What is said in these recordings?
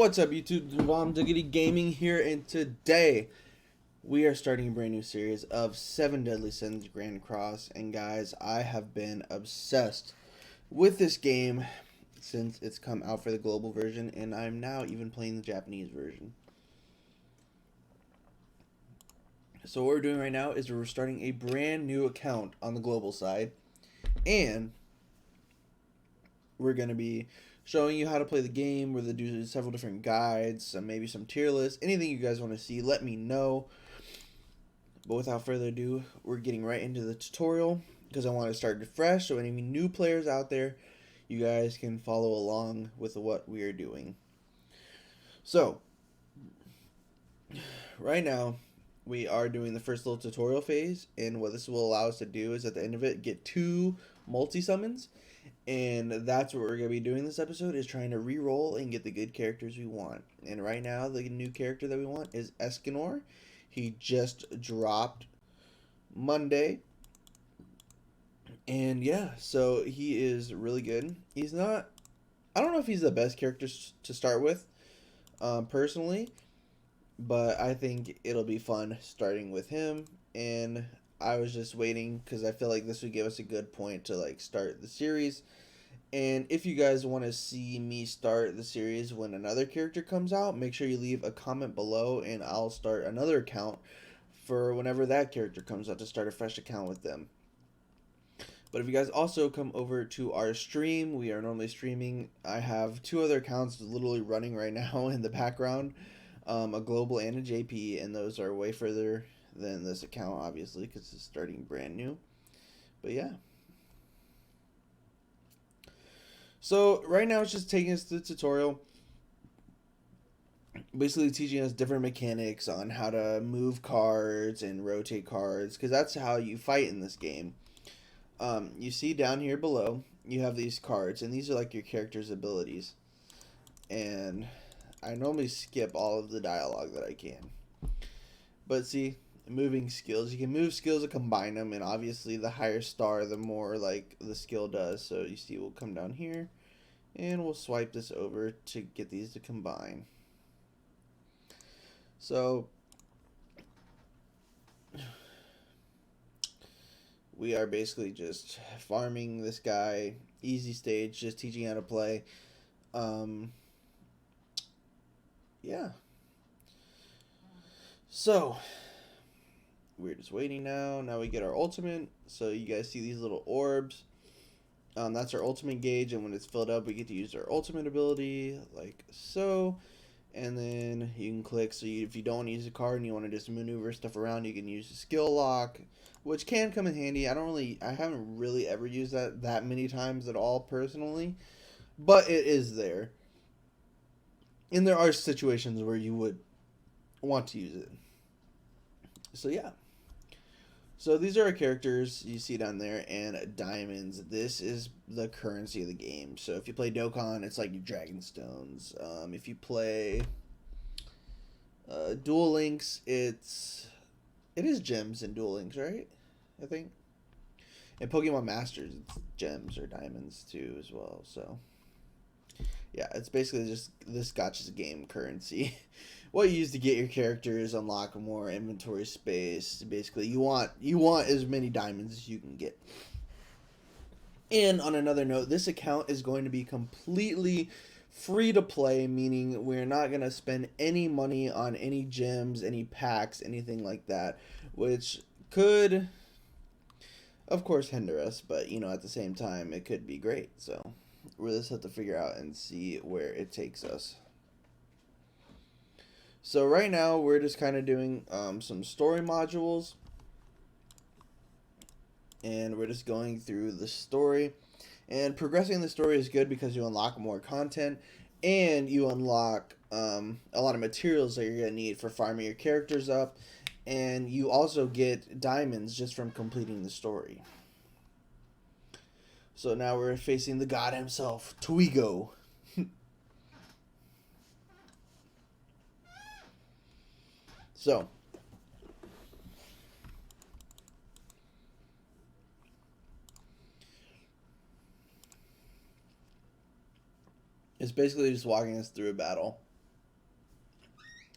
What's up, YouTube? Mom Diggity Gaming here, and today we are starting a brand new series of 7 Deadly Sins Grand Cross. And guys, I have been obsessed with this game since it's come out for the global version, and I'm now even playing the Japanese version. So what we're doing right now is we're starting a brand new account on the global side, and we're going to be showing you how to play the game. We're going to do several different guides, maybe some tier lists, anything you guys want to see, let me know. But without further ado, we're getting right into the tutorial because I want to start fresh, so any new players out there, you guys can follow along with what we are doing. So, right now, we are doing the first little tutorial phase, and what this will allow us to do is at the end of it, get 2 multi-summons. And that's what we're going to be doing this episode, is trying to re-roll and get the good characters we want. And right now, the new character that we want is Escanor. He just dropped Monday. And yeah, so he is really good. He's not... I don't know if he's the best character to start with, personally. But I think it'll be fun starting with him. And I was just waiting because I feel like this would give us a good point to like start the series. And if you guys want to see me start the series when another character comes out, make sure you leave a comment below and I'll start another account for whenever that character comes out to start a fresh account with them. But if you guys also come over to our stream, we are normally streaming. I have 2 other accounts literally running right now in the background, a global and a JP, and those are way further than this account, obviously, because it's starting brand new. But yeah. So right now it's just taking us to the tutorial, basically teaching us different mechanics on how to move cards and rotate cards, because that's how you fight in this game. You see down here below, you have these cards, and these are like your character's abilities. And I normally skip all of the dialogue that I can. But see, moving skills, you can move skills and combine them, and obviously the higher star, the more like the skill does. So you see, we'll come down here and we'll swipe this over to get these to combine. So we are basically just farming this guy, easy stage, just teaching how to play. Yeah. So we're just waiting now. Now we get our ultimate. So you guys see these little orbs. That's our ultimate gauge, and when it's filled up, we get to use our ultimate ability, like so. And then you can click, so if you don't want to use a card and you want to just maneuver stuff around, you can use the skill lock, which can come in handy. I haven't really ever used that many times at all, personally. But it is there. And there are situations where you would want to use it. So yeah. So these are our characters you see down there, and diamonds. This is the currency of the game. So if you play Dokkan, it's like your Dragonstones. If you play Duel Links, it is gems in Duel Links, right? I think. And Pokemon Masters, it's gems or diamonds too as well. So yeah, it's basically just this gotcha game currency. What you use to get your characters, unlock more inventory space. Basically, you want as many diamonds as you can get. And on another note, this account is going to be completely free to play, meaning we're not going to spend any money on any gems, any packs, anything like that, which could, of course, hinder us, but, at the same time, it could be great. So we'll just have to figure out and see where it takes us. So right now, we're just kind of doing some story modules. And we're just going through the story. And progressing the story is good because you unlock more content. And you unlock a lot of materials that you're going to need for farming your characters up. And you also get diamonds just from completing the story. So now we're facing the god himself, Twigo. So, it's basically just walking us through a battle.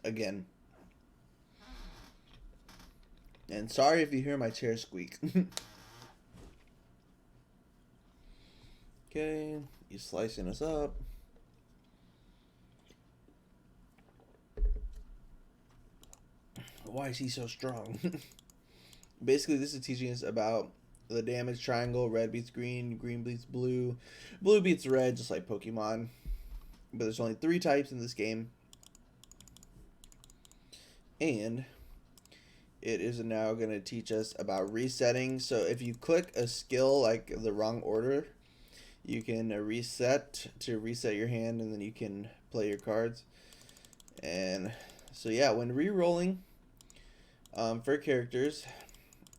again. And sorry if you hear my chair squeak. Okay, he's slicing us up. Why is he so strong? Basically, this is teaching us about the damage triangle. Red beats green, green beats blue, blue beats red, just like Pokemon. But there's only 3 types in this game. And it is now going to teach us about resetting. So if you click a skill like the wrong order, you can reset to reset your hand, and then you can play your cards. And so yeah, when re-rolling for characters,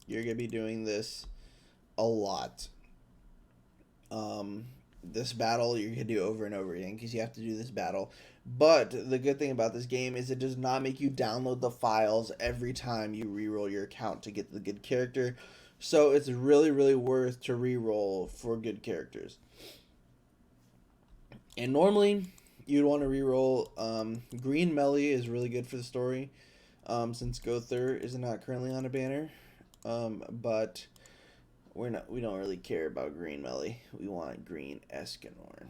you're going to be doing this a lot. This battle you're going to do over and over again because you have to do this battle. But the good thing about this game is it does not make you download the files every time you re-roll your account to get the good character. So it's really, really worth to re-roll for good characters. And normally you'd want to re-roll. Green Melly is really good for the story, since Gother is not currently on a banner. But we don't really care about Green Melly. We want Green Escanor.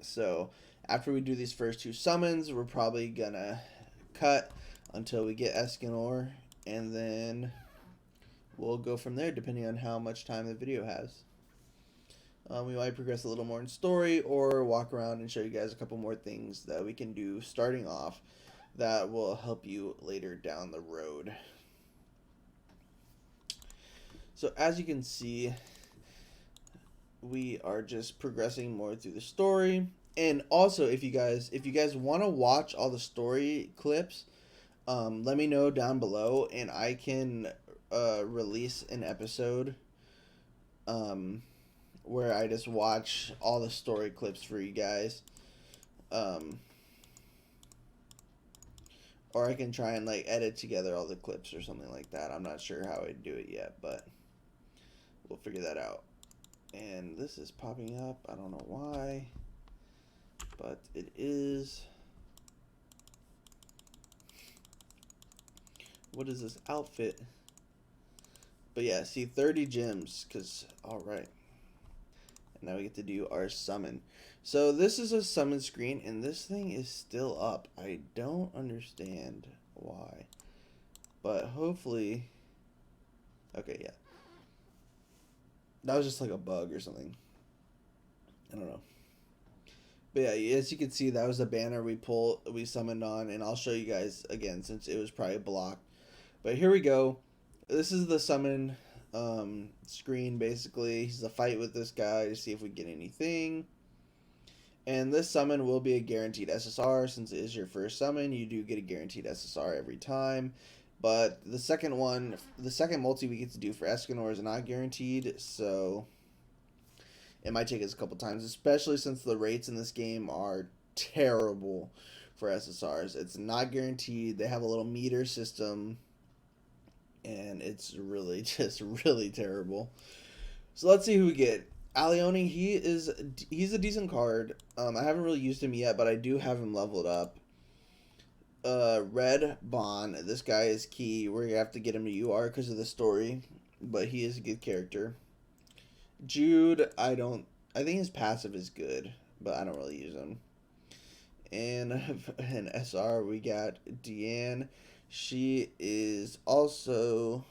So after we do these first 2 summons, we're probably gonna cut until we get Escanor, and then we'll go from there depending on how much time the video has. We might progress a little more in story or walk around and show you guys a couple more things that we can do starting off that will help you later down the road. So as you can see, we are just progressing more through the story. And also, if you guys want to watch all the story clips, let me know down below, and I can release an episode where I just watch all the story clips for you guys. Or I can try and like edit together all the clips or something like that. I'm not sure how I'd do it yet, but we'll figure that out. And this is popping up. I don't know why, but it is. What is this outfit? But yeah, see, 30 gems, because, alright. And now we get to do our summon. So this is a summon screen, and this thing is still up. I don't understand why. But hopefully. Okay, yeah. That was just like a bug or something. I don't know. But yeah, as you can see, that was a banner we summoned on, and I'll show you guys again since it was probably blocked. But here we go. This is the summon screen, basically. He's a fight with this guy to see if we get anything. And this summon will be a guaranteed SSR. Since it is your first summon, you do get a guaranteed SSR every time. But the second one, the second multi we get to do for Escanor is not guaranteed, so it might take us a couple times, especially since the rates in this game are terrible for SSRs. It's not guaranteed. They have a little meter system, and it's really just really terrible. So let's see who we get. Alioni, he's a decent card. I haven't really used him yet, but I do have him leveled up. Red Bond, this guy is key. We're gonna have to get him to UR because of the story, but he is a good character. Jude, I think his passive is good, but I don't really use him. And in SR, we got Deanne. She is also,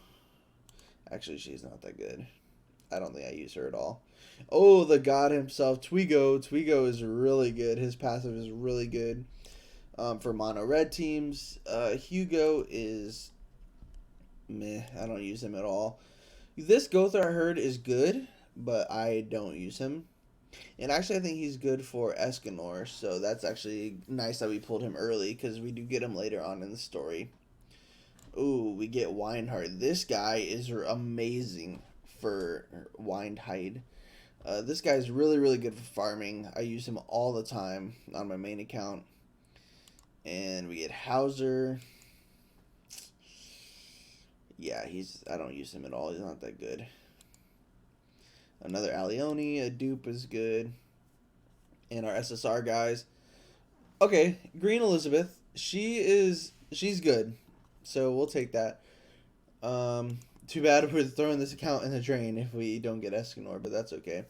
actually, she's not that good. I don't think I use her at all. Oh, the god himself, Twigo. Twigo is really good. His passive is really good. For mono red teams, Hugo is meh. I don't use him at all. This Gother I heard is good, but I don't use him. And actually, I think he's good for Escanor, so that's actually nice that we pulled him early because we do get him later on in the story. Ooh, we get Windheart. This guy is amazing for Windhide. This guy is really, really good for farming. I use him all the time on my main account. And we get Hauser. Yeah, I don't use him at all. He's not that good. Another Alioni. A Dupe is good. And our SSR guys. Okay, Green Elizabeth. She she's good, so we'll take that. Too bad we're throwing this account in the drain if we don't get Escanor, but that's okay.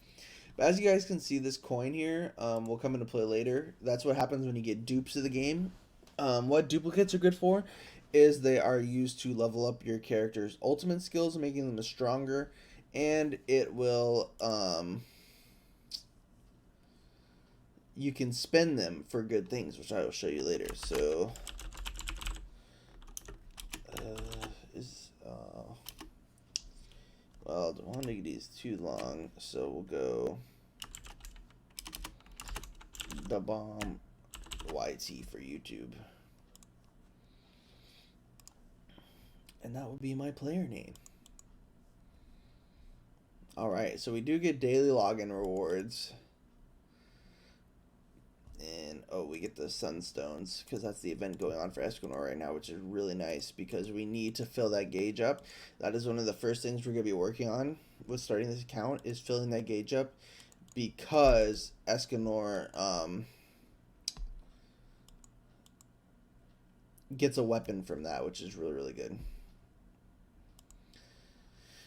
But as you guys can see, this coin here will come into play later. That's what happens when you get dupes of the game. What duplicates are good for is they are used to level up your character's ultimate skills, making them stronger, and it will you can spend them for good things, which I will show you later. So well, I don't want to make these too long, so we'll go the bomb YT for YouTube. And that would be my player name. Alright, so we do get daily login rewards. And, oh, we get the Sunstones, because that's the event going on for Escanor right now, which is really nice, because we need to fill that gauge up. That is one of the first things we're going to be working on with starting this account, is filling that gauge up, because Escanor gets a weapon from that, which is really, really good.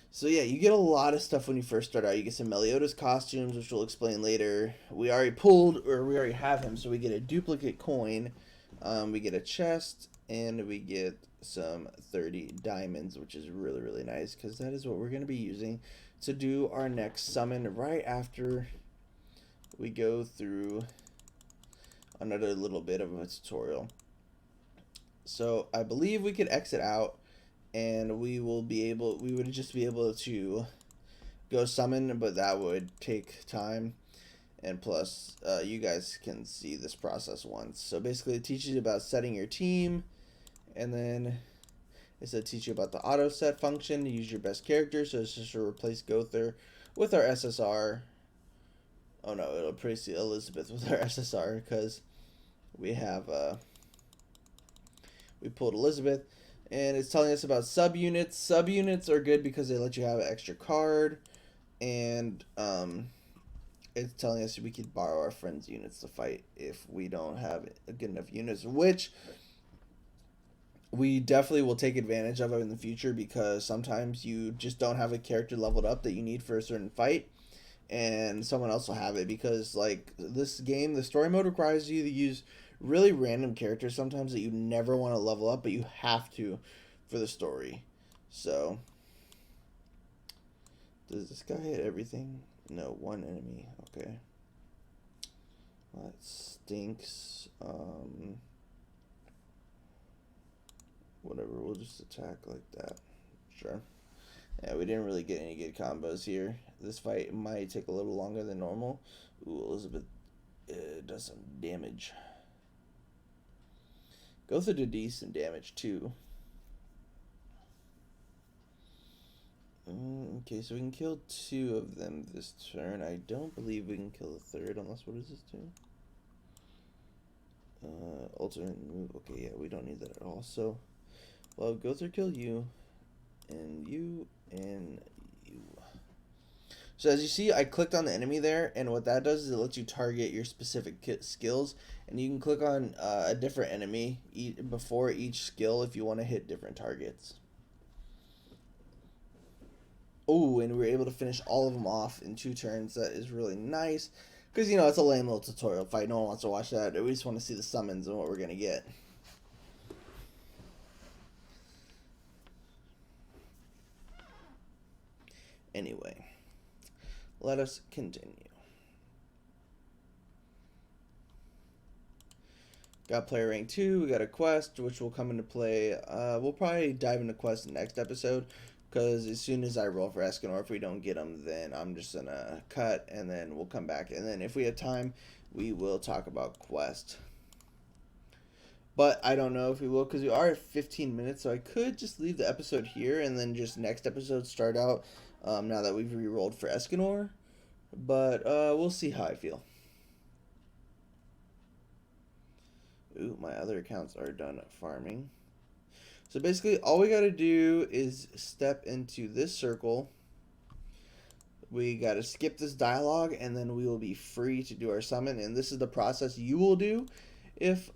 So yeah, you get a lot of stuff when you first start out. You get some Meliodas costumes, which we'll explain later. We already have him, so we get a duplicate coin. We get a chest, and we get some 30 diamonds, which is really, really nice, because that is what we're going to be using to do our next summon right after we go through another little bit of a tutorial. So I believe we could exit out, and we would just be able to go summon, but that would take time, and plus you guys can see this process once. So basically it teaches you about setting your team, and then it's to teach you about the auto set function to use your best character. So it's just to replace Gother with our SSR. Oh no, it'll replace Elizabeth with our SSR, because we have we pulled Elizabeth. And it's telling us about subunits. Subunits are good because they let you have an extra card. And it's telling us we could borrow our friends' units to fight if we don't have good enough units, which we definitely will take advantage of in the future, because sometimes you just don't have a character leveled up that you need for a certain fight, and someone else will have it, because like this game, the story mode requires you to use really random characters sometimes that you never want to level up, but you have to for the story. So does this guy hit everything? No, one enemy. Okay, well, that stinks. Whatever, we'll just attack like that. Sure. Yeah, we didn't really get any good combos here. This fight might take a little longer than normal. Ooh, Elizabeth does some damage. Gother did decent damage too. Okay, so we can kill 2 of them this turn. I don't believe we can kill the 3rd, unless, what does this do? Alternate move. Okay, yeah, we don't need that at all. So, well, Gother kill you, and you, and you. So as you see, I clicked on the enemy there, and what that does is it lets you target your specific skills, and you can click on a different enemy before each skill if you want to hit different targets. Oh, and we were able to finish all of them off in 2 turns. That is really nice, because, you know, it's a lame little tutorial fight. No one wants to watch that. We just want to see the summons and what we're going to get. Anyway, let us continue. Got player rank 2. We got a quest, which will come into play. We'll probably dive into quest next episode, because as soon as I roll for Escanor, if we don't get them, then I'm just going to cut, and then we'll come back. And then if we have time, we will talk about quest. But I don't know if we will, because we are at 15 minutes, so I could just leave the episode here, and then just next episode start out now that we've re-rolled for Escanor. But we'll see how I feel. Ooh, my other accounts are done farming. So basically, all we got to do is step into this circle. We got to skip this dialogue, and then we will be free to do our summon. And this is the process you will do if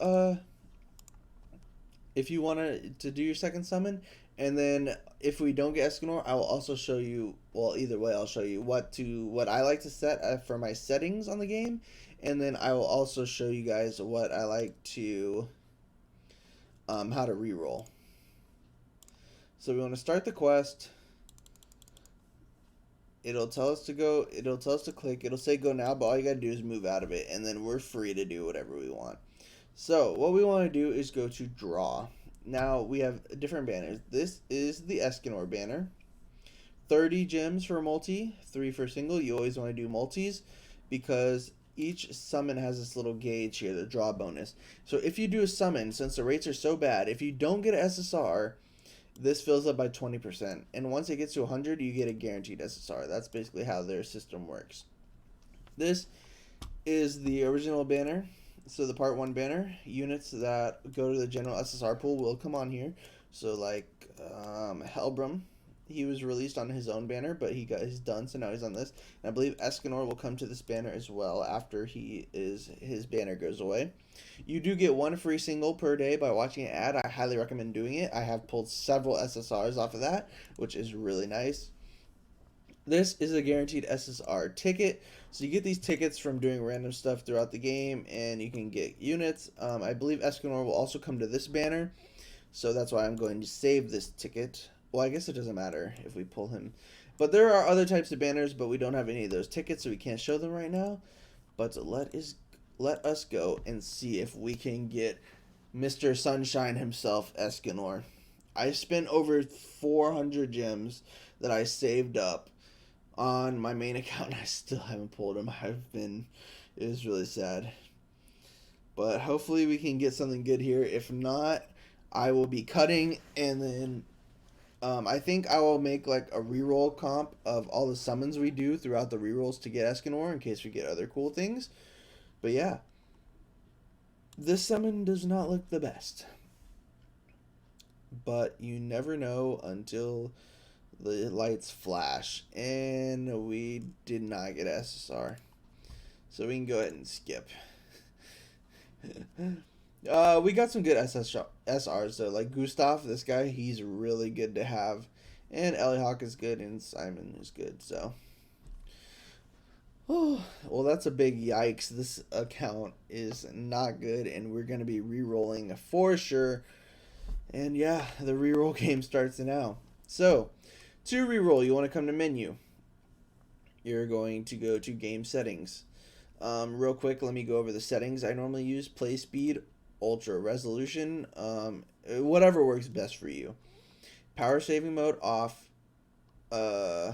if you want to do your second summon. And then if we don't get Escanor, I will also show you, well, either way, I'll show you what I like to set for my settings on the game. And then I will also show you guys what I like to, how to reroll. So we want to start the quest. It'll tell us to go, it'll tell us to click, it'll say go now, but all you gotta do is move out of it, and then we're free to do whatever we want. So what we want to do is go to draw. Now we have different banners. This is the Escanor banner. 30 gems for multi, 3 for single. You always want to do multis because each summon has this little gauge here, the draw bonus. So if you do a summon, since the rates are so bad, if you don't get an SSR, this fills up by 20%. And once it gets to 100, you get a guaranteed SSR. That's basically how their system works. This is the original banner. So the part 1 banner, units that go to the general SSR pool will come on here. So like Helbram, he was released on his own banner, but he got his done, so now he's on this. And I believe Escanor will come to this banner as well after his banner goes away. You do get 1 free single per day by watching an ad. I highly recommend doing it. I have pulled several SSRs off of that, which is really nice. This is a guaranteed SSR ticket. So you get these tickets from doing random stuff throughout the game, and you can get units. I believe Escanor will also come to this banner, so that's why I'm going to save this ticket. Well, I guess it doesn't matter if we pull him. But there are other types of banners, but we don't have any of those tickets, so we can't show them right now. But let us go and see if we can get Mr. Sunshine himself, Escanor. I spent over 400 gems that I saved up on my main account. I still haven't pulled him. It was really sad. But hopefully we can get something good here. If not, I will be cutting, and then I think I will make like a reroll comp of all the summons we do throughout the rerolls to get Escanor in case we get other cool things. But yeah, this summon does not look the best. But you never know until the lights flash, and we did not get SSR, so we can go ahead and skip. We got some good SRs though, like Gustav, this guy, he's really good to have, and Elihawk is good, and Simon is good, so. Oh, well, that's a big yikes. This account is not good, and we're going to be re-rolling for sure. And yeah, the re-roll game starts now. So, to re-roll, you want to come to menu. You're going to go to game settings. Real quick, let me go over the settings. I normally use play speed, ultra resolution, whatever works best for you. Power saving mode off. I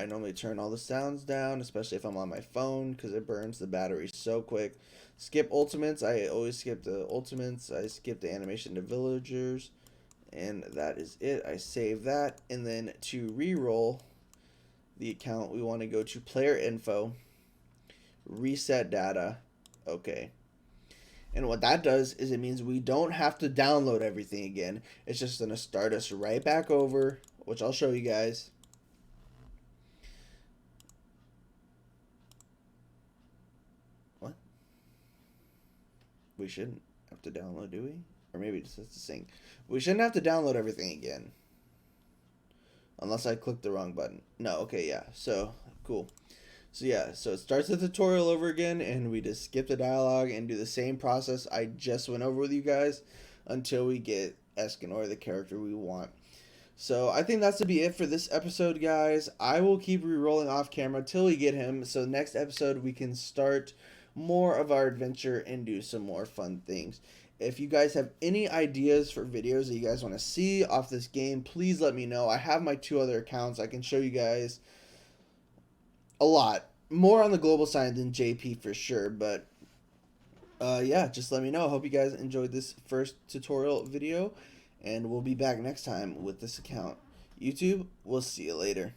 normally turn all the sounds down, especially if I'm on my phone, because it burns the battery so quick. Skip ultimates. I always skip the ultimates. I skip the animation to villagers. And that is it. I save that. And then to re-roll the account, we want to go to player info, reset data. Okay. And what that does is it means we don't have to download everything again. It's just going to start us right back over, which I'll show you guys. What? We shouldn't have to download, do we? Or maybe it's just the sync. We shouldn't have to download everything again. Unless I clicked the wrong button. No, okay, yeah. So, cool. So yeah, so it starts the tutorial over again, and we just skip the dialogue and do the same process I just went over with you guys until we get Escanor, the character we want. So I think that's to be it for this episode, guys. I will keep re-rolling off camera till we get him. So next episode we can start more of our adventure and do some more fun things. If you guys have any ideas for videos that you guys want to see off this game, please let me know. I have my 2 other accounts. I can show you guys a lot. More on the global side than JP for sure. But yeah, just let me know. I hope you guys enjoyed this first tutorial video. And we'll be back next time with this account. YouTube, we'll see you later.